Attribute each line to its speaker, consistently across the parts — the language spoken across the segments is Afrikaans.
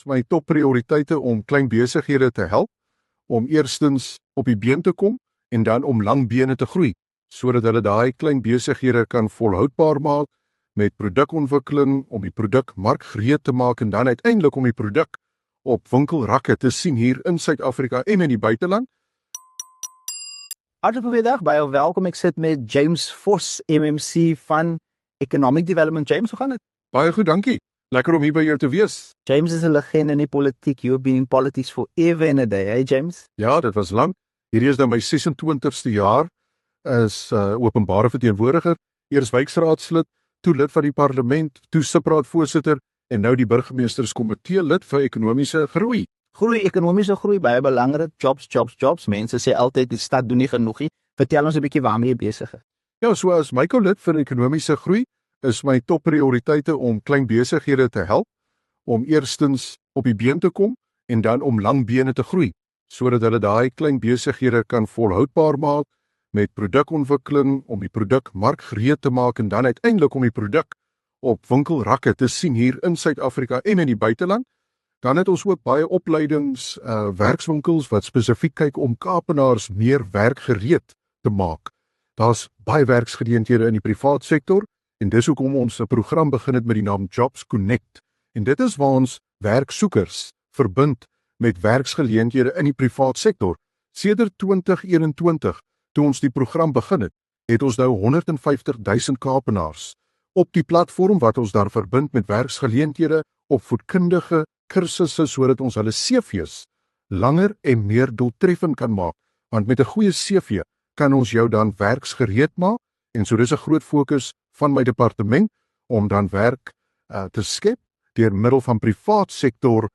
Speaker 1: is my topprioriteite om klein besighede te help, om eerstens op die been te kom en dan om lang bene te groei, sodat hulle daai klein besighede kan volhoudbaar maak met produkontwikkeling, om die produk markgereed te maak en dan uiteindelik om die produk op winkelrakke te sien hier in Suid-Afrika en in die buiteland.
Speaker 2: Hartelijk goeiedag, baie welkom. Ek sit met James Vos, MMC van Economic Development. James, hoe gaan dit?
Speaker 1: Baie goed, dankie. Lekker om hier by jou te wees.
Speaker 2: James is 'n legende in die politiek. You've been in politics forever and a day, hey James?
Speaker 1: Ja, dit was lank. Hierdie is nou my 26ste jaar as openbare verteenwoordiger, eers wijkraadslid, toe lid van die parlement, toe SIPRaad-voorsitter en nou die burgemeesterskomitee lid vir ekonomiese groei.
Speaker 2: Ekonomiese groei, baie belangrik. Jobs. Mense sê altyd die stad doen nie genoeg nie. Vertel ons 'n bietjie waarmee jy besig is.
Speaker 1: Ja, so as my lid vir ekonomiese groei is my topprioriteite om klein besighede te help, om eerstens op die been te kom en dan om lang bene te groei, sodat hulle daai klein besighede kan volhoudbaar maak met produkontwikkeling, om die produk markgereed te maak en dan uiteindelik om die produk op winkelrakke te sien hier in Suid-Afrika en in die buiteland. Dan het ons ook baie opleidings, werkswinkels wat spesifiek kyk om Kaapenaars meer werkgereed te maak. Daar's baie werksgeleenthede in die privaat sektor en dis hoekom ons 'n program begin het met die naam Jobs Connect. En dit is waar ons werksoekers verbind met werksgeleenthede in die privaat sektor. Sedert 2021, toe ons die program begin het ons nou 150,000 Kaapenaars op die platform wat ons daar verbind met werksgeleenthede, opvoedkundige kursusse sodat ons hulle CV's langer en meer doeltreffend kan maak. Want met 'n goeie CV kan ons jou dan werksgereed maak en so dis 'n groot fokus van my departement om dan werk te skep deur middel van privaat sektor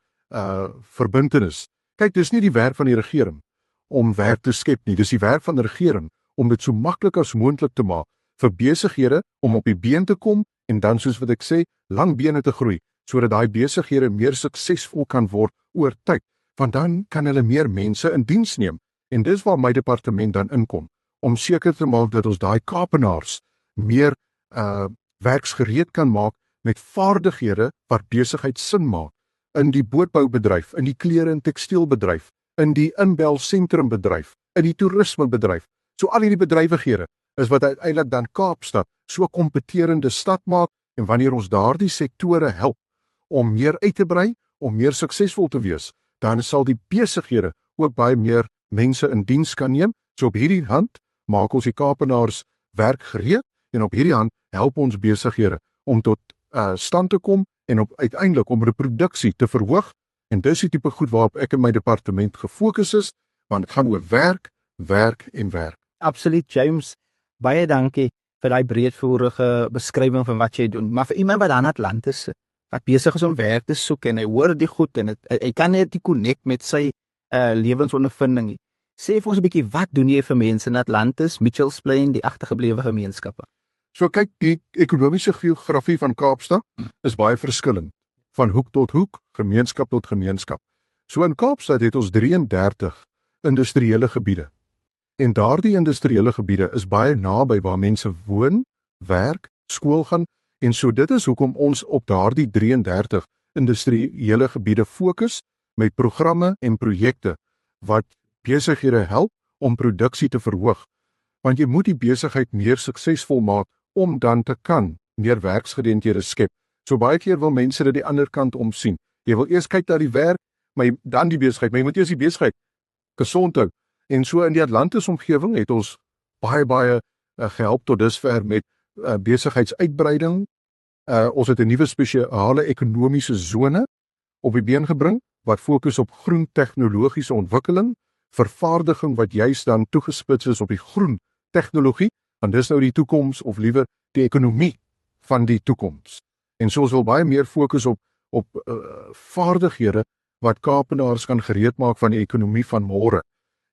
Speaker 1: verbintenis. Kyk, dis nie die werk van die regering om werk te skep nie, dis die werk van die regering om dit so maklik as moontlik te maak vir besighede om op die been te kom en dan soos wat ek sê, lang bene te groei, sodat daai besighede meer suksesvol kan word oor tyd, want dan kan hulle meer mense in diens neem. En dis waar my departement dan inkom, om seker te maak dat ons daai Kaapenaars meer werksgereed kan maak met vaardighede wat besigheid sin maak, in die bootboubedryf, in die klere- en tekstielbedryf, in die inbelsentrums in die toerismebedryf. So al hierdie bedrywighede is wat uiteindelik dan Kaapstad so 'n kompeterende stad maak, en wanneer ons daardie sektore help om meer uit te brei, om meer suksesvol te wees, dan sal die besighede ook baie meer mense in diens kan neem. So op hierdie hand maak ons die Kaapenaars werkgereed en op hierdie hand help ons besighede om tot stand te kom en uiteindelik om reproduksie te verhoog. En dis die tipe goed waarop ek in my departement gefokus is, want dit gaan oor werk.
Speaker 2: Absoluut, James. Baie dankie vir daai breedvoerige beskrywing van wat jy doen. Maar vir iemand wat aan Atlantis sit, wat besig is om werk te soek en hy hoor die goed en hy kan net die connect met sy lewensondervinding nie. Sê vir ons 'n bietjie, wat doen jy vir mense in Atlantis, Mitchells Plain, die agtergeblewe gemeenskappe?
Speaker 1: So kyk, die ekonomiese geografie van Kaapstad is baie verskillend, van hoek tot hoek, gemeenskap tot gemeenskap. So in Kaapstad het ons 33 industriële gebiede. En daardie industriële gebiede is baie naby waar mense woon, werk, skool gaan, en so dit is hoekom ons op daardie 33 industriële gebiede fokus met programme en projekte wat besighede help om produksie te verhoog. Want jy moet die besigheid meer suksesvol maak om dan te kan meer werksgeleenthede skep. So baie keer wil mense dit die ander kant omsien. Jy wil eers kyk na die werk, maar dan die besigheid, maar jy moet eers die besigheid gesond hou. En so in die Atlantis omgewing het ons baie gehelp tot dusver met besigheidsuitbreiding. Ons het 'n nuwe spesiale ekonomiese sone op die been gebring wat fokus op groen tegnologiese ontwikkeling, vervaardiging wat juis dan toegespits is op die groen tegnologie, want dis nou die toekoms, of liewer die ekonomie van die toekoms. En so ons wil baie meer fokus op vaardighede wat Kaapenaars kan gereed maak van die ekonomie van môre.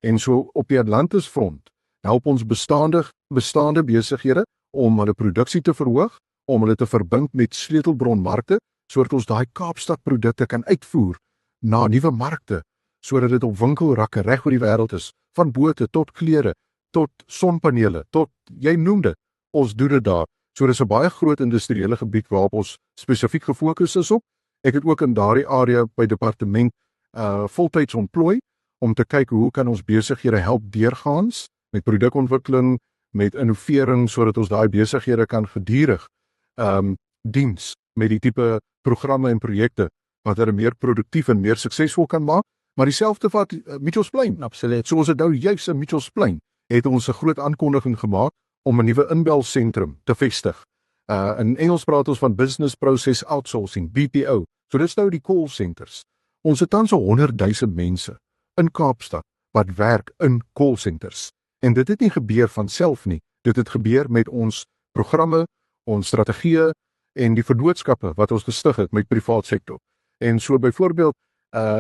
Speaker 1: En so op die Atlantis front help ons bestaande besighede om hulle produksie te verhoog, om hulle te verbind met sleutelbronmarkte, sodat ons daai Kaapstad produkte kan uitvoer na nuwe markte, sodat dit op winkelrakke reg oor die wêreld is, van bote tot klere, tot sonpanele, tot, jy noem dit, ons doen dit daar. So dis 'n baie groot industriële gebied waarop ons spesifiek gefokus is op, Ek het ook in daardie area by departement voltyds ontplooi om te kyk hoe kan ons besighede help deurgaans met produkontwikkeling, met innovering sodat ons daai besighede kan gedurig diens met die tipe programme en projekte wat hulle meer produktief en meer suksesvol kan maak, maar dieselfde wat Mitchells Plain.
Speaker 2: Absoluut.
Speaker 1: So ons het nou juis in Mitchells Plain het ons 'n groot aankondiging gemaak om 'n nuwe inbelsentrum te vestig. In Engels praat ons van Business Process Outsourcing, BPO. So dis nou die call centers. Ons het tans so 100,000 mense in Kaapstad wat werk in call centers. En dit het nie gebeur van self nie. Dit het gebeur met ons programme, ons strategieë en die vennootskappe wat ons gestig het met privaat sektor. En so byvoorbeeld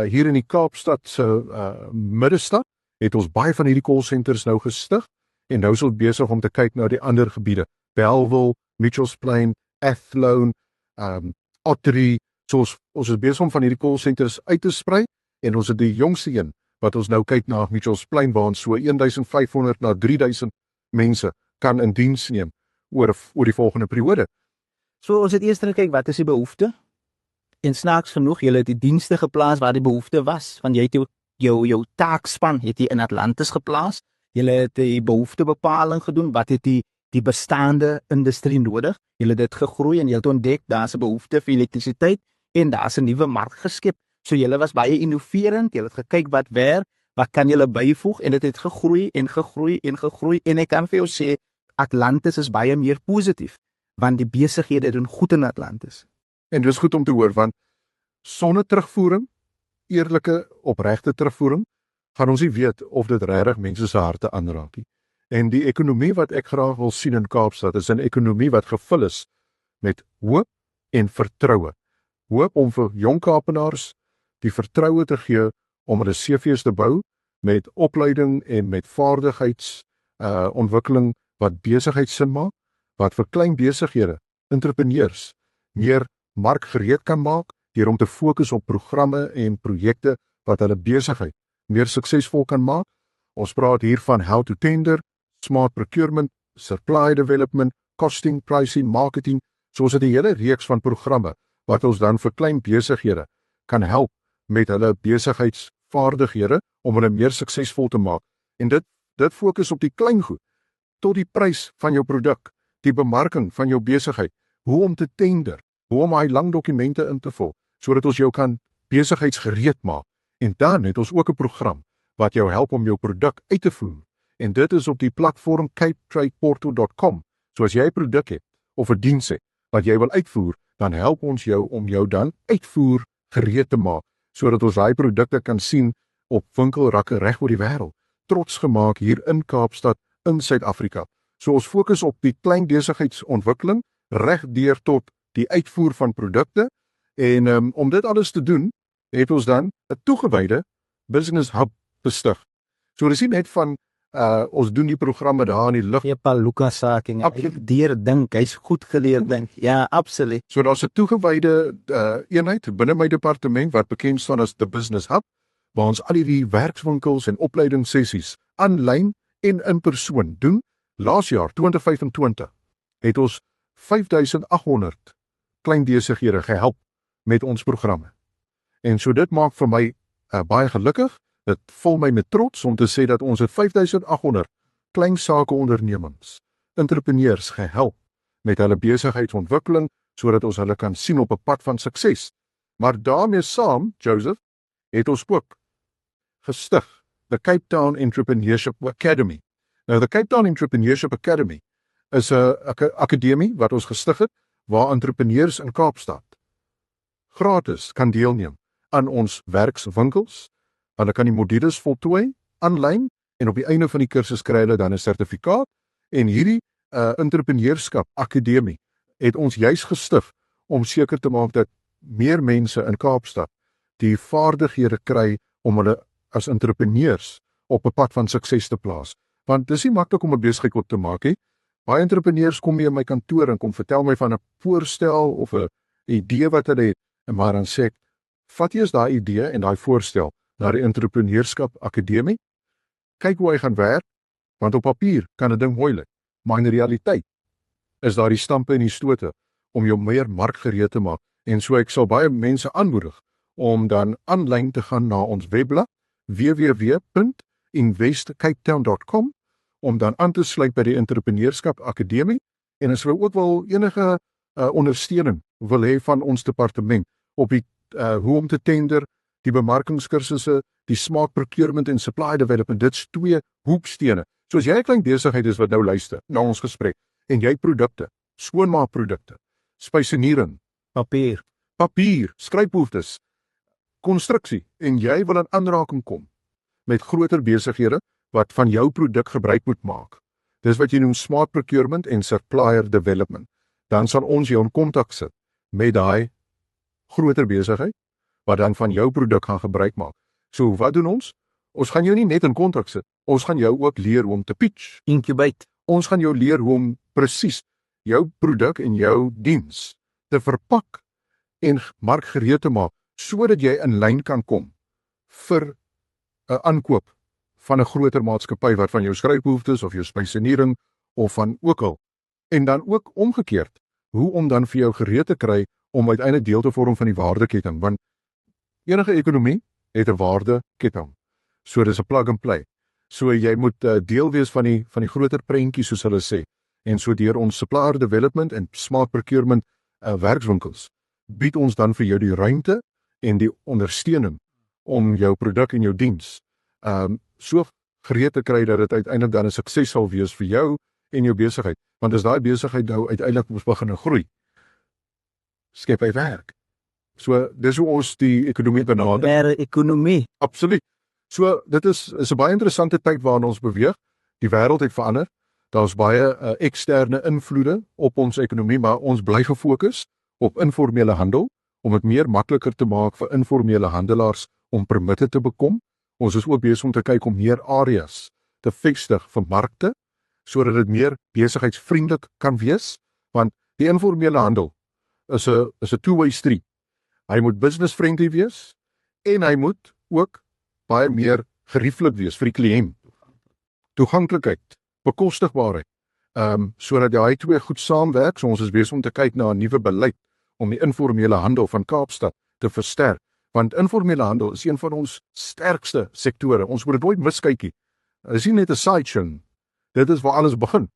Speaker 1: hier in die Kaapstad se middestad het ons baie van hierdie call centers nou gestig en nou is ons besig om te kyk na die ander gebiede. Bellville, Mitchells Plain, Athlone, Ottery. So ons is besig om van hierdie call centers uit te sprei en ons het die jongste een wat ons nou kyk na Mitchells Plain waar ons so 1500 na 3000 mense kan in diens neem oor die volgende periode.
Speaker 2: So ons het eers kyk wat is die behoefte? En snaaks genoeg, jy het die dienste geplaas waar die behoefte was, want jy het jou taakspan het jy in Atlantis geplaas. Jy het die behoeftebepaling gedoen, wat het die bestaande industrie nodig? Jy het dit gegroei en jy het ontdek daar's 'n behoefte vir elektrisiteit en daar's 'n nuwe mark geskep. So jy was baie innoverend, jy het gekyk wat werk, wat kan jy byvoeg en dit het gegroei en gegroei en gegroei en ek kan vir jou sê Atlantis is baie meer positief want die besighede doen goed in Atlantis.
Speaker 1: En dis goed om te hoor want sonder terugvoering, eerlike, opregte terugvoering, gaan ons nie weet of dit regtig mense se harte aanraak nie. En die ekonomie wat ek graag wil sien in Kaapstad is 'n ekonomie wat gevul is met hoop en vertroue. Hoop om vir jong Kaapenaars die vertroue te gee om hulle CV's te bou met opleiding en met vaardigheidsontwikkeling wat besigheidsin maak, wat vir klein besighede, entrepreneurs, meer markgereed kan maak deur om te fokus op programme en projekte wat hulle besigheid meer suksesvol kan maak. Ons praat hier van how to tender, smart procurement, supply development, costing, pricing, marketing. So is dit 'n hele reeks van programme wat ons dan vir klein besighede kan help met hulle besigheidsvaardighede om hulle meer suksesvol te maak. En dit fokus op die klein goed, tot die prys van jou produk, die bemarking van jou besigheid, hoe om te tender, hoe om hy lang dokumente in te vul, sodat ons jou kan besigheidsgereed maak. En dan het ons ook 'n program wat jou help om jou produk uit te voer. En dit is op die platform capetradeportal.com. So as jy 'n produk het of 'n diens het wat jy wil uitvoer, dan help ons jou om jou dan uitvoer gereed te maak, sodat ons daai produkte kan sien op winkelrakke reg oor die wêreld, trots gemaak hier in Kaapstad in Suid-Afrika. So ons fokus op die klein besigheidsontwikkeling reg deur tot die uitvoer van produkte en om dit alles te doen, het ons dan 'n toegewyde business hub bestig. So dis nie net van ons doen die programme daar in die lug.
Speaker 2: Ja, Paul Lucas saking. Ek dink hy's goed geleer dink. Ja, absoluut.
Speaker 1: So daar's 'n toegewyde eenheid binne my departement wat bekend staan as the Business Hub, waar ons al hierdie werkswinkels en opleidingssessies aanlyn en in persoon doen. Laas jaar 2025 het ons 5800 klein besighede gehelp met ons programme. En so dit maak vir my baie gelukkig. Dit vul my met trots om te sê dat ons het 5800 klein sakeondernemings, entrepreneurs gehelp met hulle besigheidsontwikkeling sodat ons hulle kan sien op 'n pad van sukses. Maar daarmee saam, Joseph, het ons ook gestig the Cape Town Entrepreneurship Academy. Nou the Cape Town Entrepreneurship Academy is 'n akademie wat ons gestig het waar entrepreneurs in Kaapstad gratis kan deelneem aan ons werkswinkels. Hulle kan die modules voltooi aanlyn en op die einde van die kursus kry hulle dan 'n sertifikaat. En hierdie entrepreneurskap akademie het ons juis gestig om seker te maak dat meer mense in Kaapstad die vaardighede kry om hulle as entrepreneurs op 'n pad van sukses te plaas. Want dis nie maklik om 'n besigheid op te maak nie. Baie entrepreneurs kom hier in my kantoor en kom vertel my van 'n voorstel of 'n idee wat hulle het. En maar dan sê ek, vat eers daai idee en daai voorstel na die entrepreneurskap akademie. Kyk hoe hy gaan werk, want op papier kan 'n ding mooi lyk, maar in realiteit is daar die stampe en die stote om jou meer markgereed te maak En so ek sal baie mense aanmoedig om dan aanlyn te gaan na ons webblad www.investcapetown.com om dan aan te sluit by die Entrepreneurskap Akademie en as hulle ook wel enige ondersteuning wil hê van ons departement op die hoe om te tender, die bemarkingskursusse, die smart procurement en supply development, dit's 2 hoekstene. So as jy 'n klein besigheid is wat nou luister na ons gesprek en jy produkte, skoonmaakprodukte, spysenering, papier, skryfbehoeftes, konstruksie en jy wil in aanraking kom met groter besighede wat van jou produk gebruik moet maak. Dis wat jy noem smart procurement en supplier development. Dan sal ons jou in kontak sit met daai groter besigheid wat dan van jou produk gaan gebruik maak. So wat doen ons? Ons gaan jou nie net in kontak sit, ons gaan jou ook leer hoe om te pitch,
Speaker 2: incubate.
Speaker 1: Ons gaan jou leer hoe om presies jou produk en jou diens te verpak en markgereed te maak sodat jy in lyn kan kom vir 'n aankoop van 'n groter maatskappy wat van jou skryfbehoeftes of jou spysenering of van ook al. En dan ook omgekeerd, hoe om dan vir jou gereed te kry om uiteindelik deel te vorm van die waardeketting, want enige ekonomie het 'n waardeketting. So dis 'n plug and play. So jy moet deel wees van die groter prentjie soos hulle sê. En so deur ons supplier development en smart procurement werkswinkels bied ons dan vir jou die ruimte en die ondersteuning om jou produk en jou diens so gereed te kry dat dit uiteindelik dan 'n sukses sal wees vir jou en jou besigheid. Want as daai besigheid nou uiteindelik begin groei, skep hy werk. So dis hoe ons die ekonomie benader.
Speaker 2: Ekonomie.
Speaker 1: Absoluut. So dit is 'n baie interessante tyd waarin ons beweeg. Die wêreld het verander. Daar's baie eksterne invloede op ons ekonomie, maar ons bly gefokus op informele handel om dit meer makliker te maak vir informele handelaars om permitte te bekom. Ons is ook besig om te kyk om meer areas te vestig vir markte sodat dit meer besigheidsvriendelik kan wees, want die informele handel is 'n two-way street. Hy moet business friendly wees en hy moet ook baie meer gerieflik wees vir die kliënt. Toeganklikheid, bekostigbaarheid, sodat daai twee goed saamwerk. So ons is besig om te kyk na 'n nuwe beleid om die informele handel van Kaapstad te versterk, want informele handel is een van ons sterkste sektore. Ons moet dit nooit miskyk nie. Dit is nie net 'n side show. Dit is waar alles begin.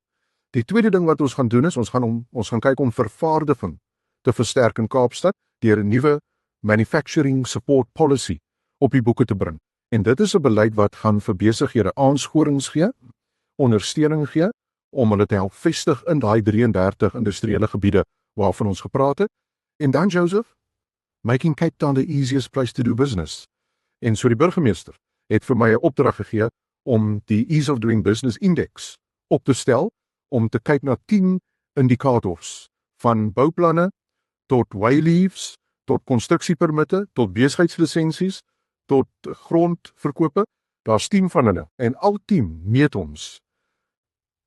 Speaker 1: Die tweede ding wat ons gaan doen is ons gaan kyk om vervaardiging te versterk in Kaapstad deur 'n nuwe manufacturing support policy op die boeke te bring. En dit is 'n beleid wat gaan vir besighede aansporings gee, ondersteuning gee om hulle te help vestig in daai 33 industriële gebiede waarvan ons gepraat het. En dan Joseph, making Cape Town the easiest place to do business. En so die burgemeester het vir my 'n opdrag gegee om die Ease of Doing Business Index op te stel om te kyk na 10 indikators van bouplanne tot wayleaves, tot konstruksiepermitte, tot besigheidslisensies, tot grondverkope. Daar's 10 van hulle en al 10 meet ons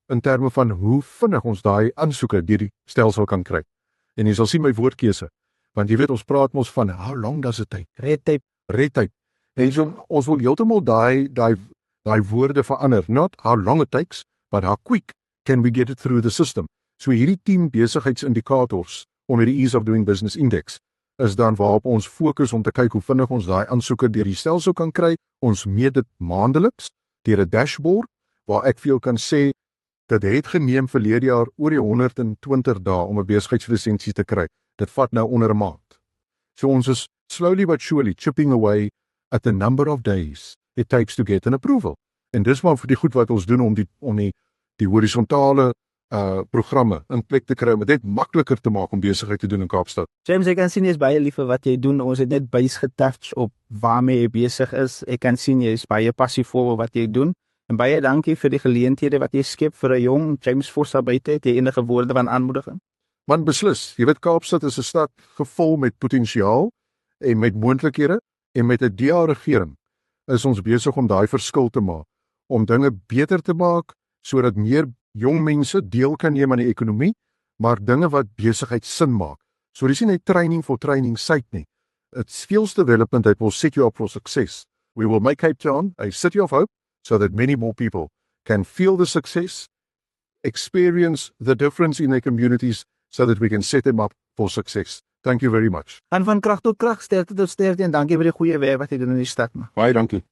Speaker 1: in terme van hoe vinnig ons daai aansoeke deur die stelsel kan kry. En jy sal sien my woordkeuse, want jy weet ons praat mos van how long does it take? Red tape. En so ons wil heeltemal daai woorde verander, not how long it takes, but how quick can we get it through the system. So hierdie 10 besigheidsindikators onder die Ease of Doing Business Index is dan waarop ons fokus om te kyk hoe vinnig ons daai aansoeke deur die stelsel kan kry. Ons meet dit maandeliks deur 'n dashboard waar ek vir jou kan sê dit het geneem verlede jaar oor die 120 dae om 'n besigheidslisensie te kry. Dit vat nou onder 'n maand. So ons is slowly but surely chipping away at the number of days it takes to get an approval. En dis maar vir die goed wat ons doen om die horisontale programme in plek te kry om dit makliker te maak om besigheid te doen in Kaapstad.
Speaker 2: James, ek kan sien jy is baie lief vir wat jy doen. Ons het net bys getouch op waarmee jy besig is. Ek kan sien jy is baie passievol wat jy doen. En baie dankie vir die geleenthede wat jy skep vir 'n jong James Vos daar buite. Het jy enige woorde van aanmoediging?
Speaker 1: Want beslis, jy weet Kaapstad is 'n stad gevul met potensiaal en met moontlikhede en met 'n DA-regering is ons besig om daai verskil te maak, om dinge beter te maak sodat meer jong mense deel kan neem aan die ekonomie, maar dinge wat besigheid sin maak. So dis nie net training for training sake nie. It's skills development that will set you up for success. We will make Cape Town a city of hope so that many more people can feel the success, experience the difference in their communities so that we can set them up for success. Thank you very much.
Speaker 2: Gaan van krag tot krag, sterkte tot sterkte en dankie vir die goeie werk wat jy doen in die stad man.
Speaker 1: Baie dankie.